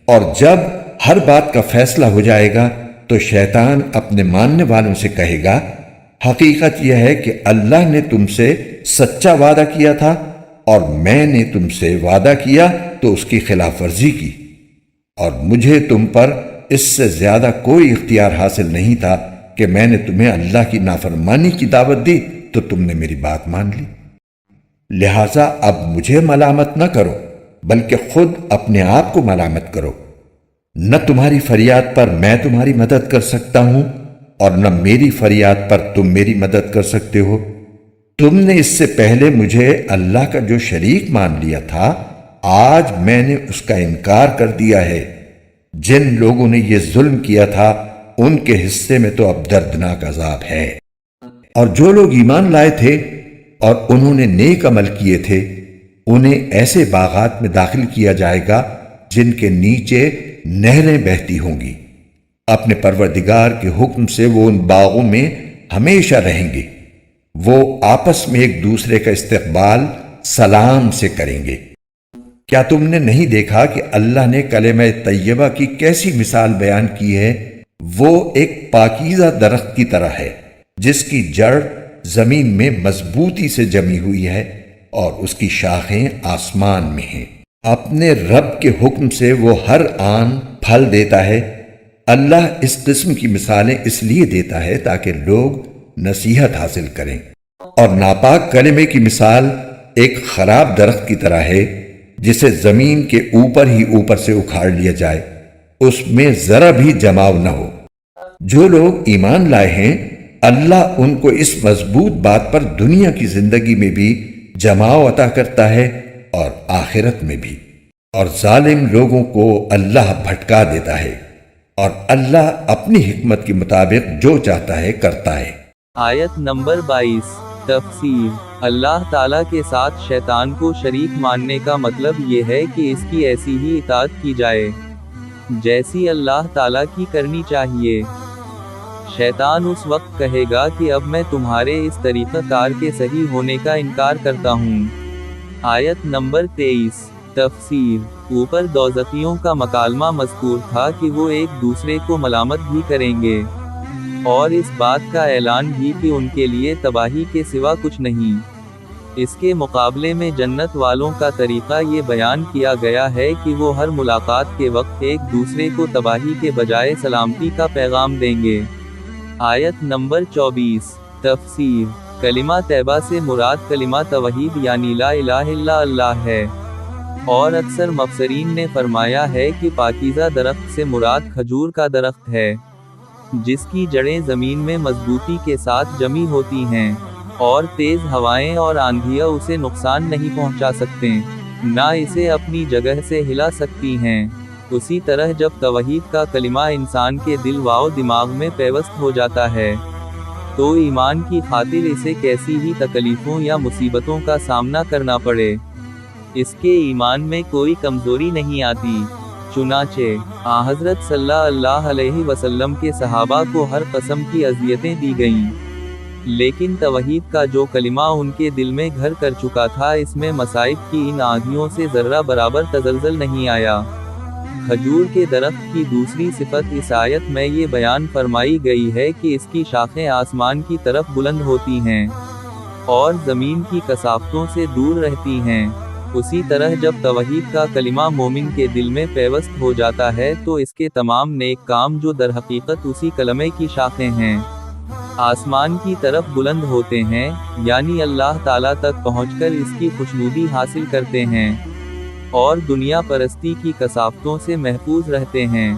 اور جب ہر بات کا فیصلہ ہو جائے گا تو شیطان اپنے ماننے والوں سے کہے گا، حقیقت یہ ہے کہ اللہ نے تم سے سچا وعدہ کیا تھا اور میں نے تم سے وعدہ کیا تو اس کی خلاف ورزی کی، اور مجھے تم پر اس سے زیادہ کوئی اختیار حاصل نہیں تھا کہ میں نے تمہیں اللہ کی نافرمانی کی دعوت دی تو تم نے میری بات مان لی۔ لہٰذا اب مجھے ملامت نہ کرو بلکہ خود اپنے آپ کو ملامت کرو۔ نہ تمہاری فریاد پر میں تمہاری مدد کر سکتا ہوں اور نہ میری فریاد پر تم میری مدد کر سکتے ہو۔ تم نے اس سے پہلے مجھے اللہ کا جو شریک مان لیا تھا، آج میں نے اس کا انکار کر دیا ہے۔ جن لوگوں نے یہ ظلم کیا تھا ان کے حصے میں تو اب دردناک عذاب ہے۔ اور جو لوگ ایمان لائے تھے اور انہوں نے نیک عمل کیے تھے، انہیں ایسے باغات میں داخل کیا جائے گا جن کے نیچے نہریں بہتی ہوں گی۔ اپنے پروردگار کے حکم سے وہ ان باغوں میں ہمیشہ رہیں گے۔ وہ آپس میں ایک دوسرے کا استقبال سلام سے کریں گے۔ کیا تم نے نہیں دیکھا کہ اللہ نے کلمہ طیبہ کی کیسی مثال بیان کی ہے؟ وہ ایک پاکیزہ درخت کی طرح ہے جس کی جڑ زمین میں مضبوطی سے جمی ہوئی ہے اور اس کی شاخیں آسمان میں ہیں۔ اپنے رب کے حکم سے وہ ہر آن پھل دیتا ہے۔ اللہ اس قسم کی مثالیں اس لیے دیتا ہے تاکہ لوگ نصیحت حاصل کریں۔ اور ناپاک کلمے کی مثال ایک خراب درخت کی طرح ہے جسے زمین کے اوپر ہی اوپر سے اکھاڑ لیا جائے، اس میں ذرا بھی جماؤ نہ ہو۔ جو لوگ ایمان لائے ہیں، اللہ ان کو اس مضبوط بات پر دنیا کی زندگی میں بھی جماؤ عطا کرتا ہے اور آخرت میں بھی۔ اور ظالم لوگوں کو اللہ بھٹکا دیتا ہے، اور اللہ اپنی حکمت کے مطابق جو چاہتا ہے کرتا ہے۔ آیت نمبر 22 تفسیر۔ اللہ تعالیٰ کے ساتھ شیطان کو شریک ماننے کا مطلب یہ ہے کہ اس کی ایسی ہی اطاعت کی جائے جیسی اللہ تعالیٰ کی کرنی چاہیے۔ شیطان اس وقت کہے گا کہ اب میں تمہارے اس طریقہ کار کے صحیح ہونے کا انکار کرتا ہوں۔ آیت نمبر 23 تفسیر۔ اوپر دوزخیوں کا مکالمہ مذکور تھا کہ وہ ایک دوسرے کو ملامت بھی کریں گے اور اس بات کا اعلان بھی کہ ان کے لیے تباہی کے سوا کچھ نہیں۔ اس کے مقابلے میں جنت والوں کا طریقہ یہ بیان کیا گیا ہے کہ وہ ہر ملاقات کے وقت ایک دوسرے کو تباہی کے بجائے سلامتی کا پیغام دیں گے۔ آیت نمبر 24 تفسیر۔ کلمہ طیبہ سے مراد کلمہ توحید یعنی لا الہ الا اللہ ہے، اور اکثر مفسرین نے فرمایا ہے کہ پاکیزہ درخت سے مراد کھجور کا درخت ہے جس کی جڑیں زمین میں مضبوطی کے ساتھ جمی ہوتی ہیں اور تیز ہوائیں اور آندھیاں اسے نقصان نہیں پہنچا سکتے، نہ اسے اپنی جگہ سے ہلا سکتی ہیں۔ اسی طرح جب توحید کا کلمہ انسان کے دل و دماغ میں پیوست ہو جاتا ہے تو ایمان کی خاطر اسے کیسی ہی تکلیفوں یا مصیبتوں کا سامنا کرنا پڑے، اس کے ایمان میں کوئی کمزوری نہیں آتی۔ چنانچہ حضرت صلی اللہ علیہ وسلم کے صحابہ کو ہر قسم کی اذیتیں دی گئیں، لیکن توحید کا جو کلمہ ان کے دل میں گھر کر چکا تھا، اس میں مصائب کی ان آندھیوں سے ذرہ برابر تزلزل نہیں آیا۔ کھجور کے درخت کی دوسری صفت اس آیت میں یہ بیان فرمائی گئی ہے کہ اس کی شاخیں آسمان کی طرف بلند ہوتی ہیں اور زمین کی کثافتوں سے دور رہتی ہیں۔ اسی طرح جب توحید کا کلمہ مومن کے دل میں پیوست ہو جاتا ہے تو اس کے تمام نیک کام جو در حقیقت اسی کلمے کی شاخیں ہیں، آسمان کی طرف بلند ہوتے ہیں، یعنی اللہ تعالیٰ تک پہنچ کر اس کی خوشنودی حاصل کرتے ہیں اور دنیا پرستی کی کثافتوں سے محفوظ رہتے ہیں۔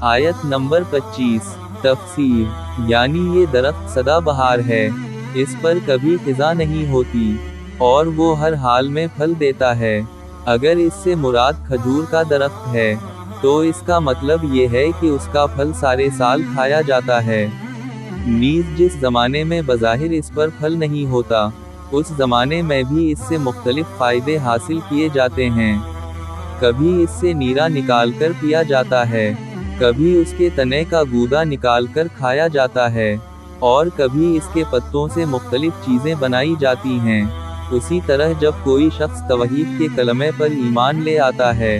آیت نمبر 25 تفسیر۔ یعنی یہ درخت سدا بہار ہے، اس پر کبھی خزاں نہیں ہوتی اور وہ ہر حال میں پھل دیتا ہے۔ اگر اس سے مراد کھجور کا درخت ہے تو اس کا مطلب یہ ہے کہ اس کا پھل سارے سال کھایا جاتا ہے۔ نیز جس زمانے میں بظاہر اس پر پھل نہیں ہوتا، اس زمانے میں بھی اس سے مختلف فائدے حاصل کیے جاتے ہیں۔ کبھی اس سے نیرا نکال کر پیا جاتا ہے، کبھی اس کے تنے کا گودا نکال کر کھایا جاتا ہے، اور کبھی اس کے پتوں سے مختلف چیزیں بنائی جاتی ہیں۔ اسی طرح جب کوئی شخص توحید کے کلمے پر ایمان لے آتا ہے